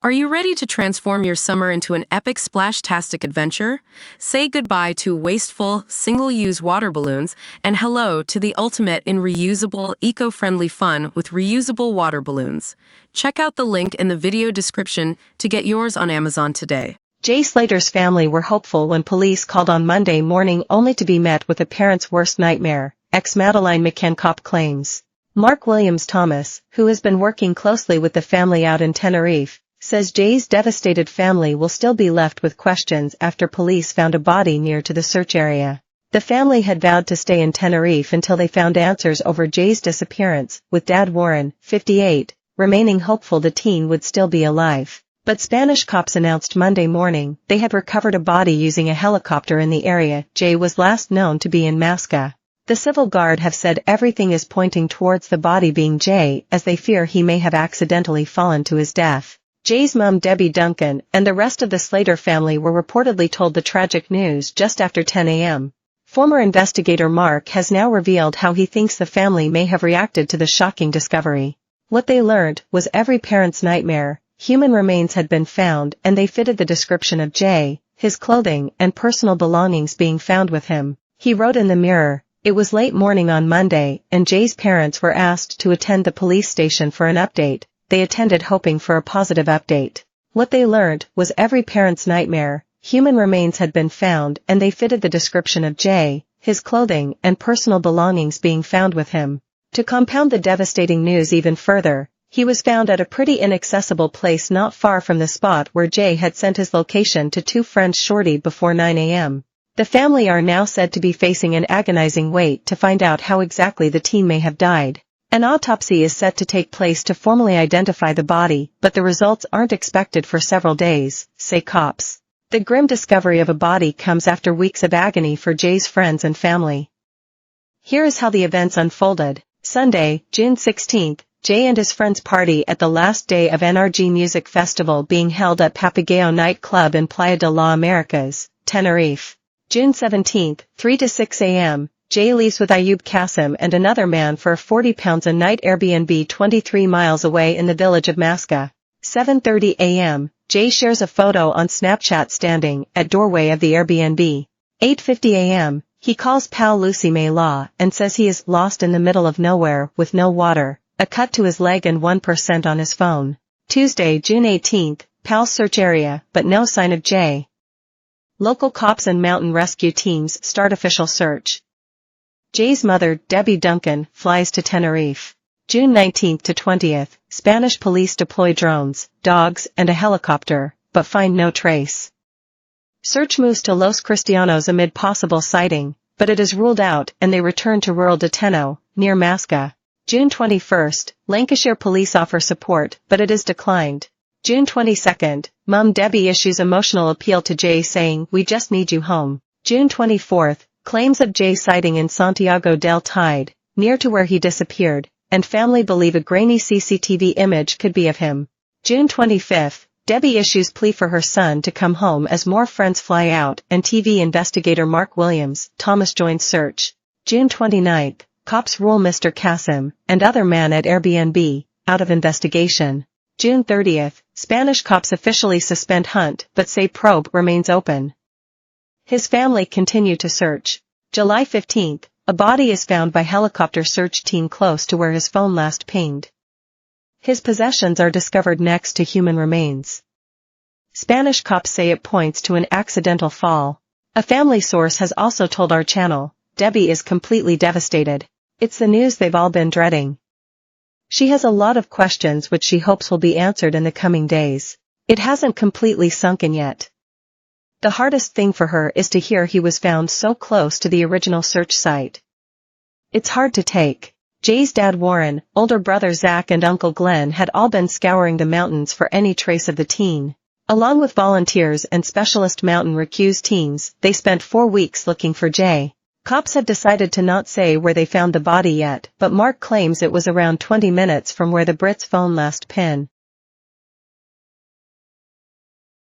Are you ready to transform your summer into an epic splash-tastic adventure? Say goodbye to wasteful, single-use water balloons and hello to the ultimate in reusable, eco-friendly fun with reusable water balloons. Check out the link in the video description to get yours on Amazon today. Jay Slater's family were hopeful when police called on Monday morning only to be met with a parent's worst nightmare, ex-Madeline McCann cop claims. Mark Williams Thomas, who has been working closely with the family out in Tenerife, says Jay's devastated family will still be left with questions after police found a body near to the search area. The family had vowed to stay in Tenerife until they found answers over Jay's disappearance, with Dad Warren, 58, remaining hopeful the teen would still be alive. But Spanish cops announced Monday morning they had recovered a body using a helicopter in the area Jay was last known to be in Masca. The Civil Guard have said everything is pointing towards the body being Jay, as they fear he may have accidentally fallen to his death. Jay's mom Debbie Duncan and the rest of the Slater family were reportedly told the tragic news just after 10 a.m. Former investigator Mark has now revealed how he thinks the family may have reacted to the shocking discovery. What they learned was every parent's nightmare. Human remains had been found and they fitted the description of Jay, his clothing and personal belongings being found with him. He wrote in the Mirror, "It was late morning on Monday and Jay's parents were asked to attend the police station for an update. They attended hoping for a positive update. What they learned was every parent's nightmare. Human remains had been found and they fitted the description of Jay, his clothing and personal belongings being found with him. To compound the devastating news even further, he was found at a pretty inaccessible place not far from the spot where Jay had sent his location to two friends shortly before 9 a.m. The family are now said to be facing an agonizing wait to find out how exactly the teen may have died. An autopsy is set to take place to formally identify the body, but the results aren't expected for several days, say cops. The grim discovery of a body comes after weeks of agony for Jay's friends and family. Here is how the events unfolded. Sunday, June 16, Jay and his friends party at the last day of NRG Music Festival being held at Papagayo Night Club in Playa de la Americas, Tenerife. June 17, 3 to 6 a.m., Jay leaves with Ayub Qasim and another man for £40 a night Airbnb 23 miles away in the village of Masca. 7:30 a.m., Jay shares a photo on Snapchat standing at doorway of the Airbnb. 8:50 a.m., he calls pal Lucy May Law and says he is lost in the middle of nowhere with no water, a cut to his leg and 1% on his phone. Tuesday, June 18, pal's search area, but no sign of Jay. Local cops and mountain rescue teams start official search. Jay's mother, Debbie Duncan, flies to Tenerife. June 19 to 20th, Spanish police deploy drones, dogs, and a helicopter, but find no trace. Search moves to Los Cristianos amid possible sighting, but it is ruled out and they return to rural Deteno, near Masca. June 21st, Lancashire police offer support, but it is declined. June 22nd, Mum Debbie issues emotional appeal to Jay saying, "We just need you home." June 24th, claims of Jay sighting in Santiago del Tide, near to where he disappeared, and family believe a grainy CCTV image could be of him. June 25th, Debbie issues plea for her son to come home as more friends fly out and TV investigator Mark Williams Thomas joins search. June 29th, cops rule Mr. Qasim and other man at Airbnb out of investigation. June 30th, Spanish cops officially suspend hunt but say probe remains open. His family continue to search. July 15th, a body is found by helicopter search team close to where his phone last pinged. His possessions are discovered next to human remains. Spanish cops say it points to an accidental fall. A family source has also told our channel, Debbie is completely devastated. It's the news they've all been dreading. She has a lot of questions which she hopes will be answered in the coming days. It hasn't completely sunken yet. The hardest thing for her is to hear he was found so close to the original search site. It's hard to take. Jay's dad Warren, older brother Zach and Uncle Glenn had all been scouring the mountains for any trace of the teen. Along with volunteers and specialist mountain recuse teams, they spent 4 weeks looking for Jay. Cops have decided to not say where they found the body yet, but Mark claims it was around 20 minutes from where the Brit's phone last pin.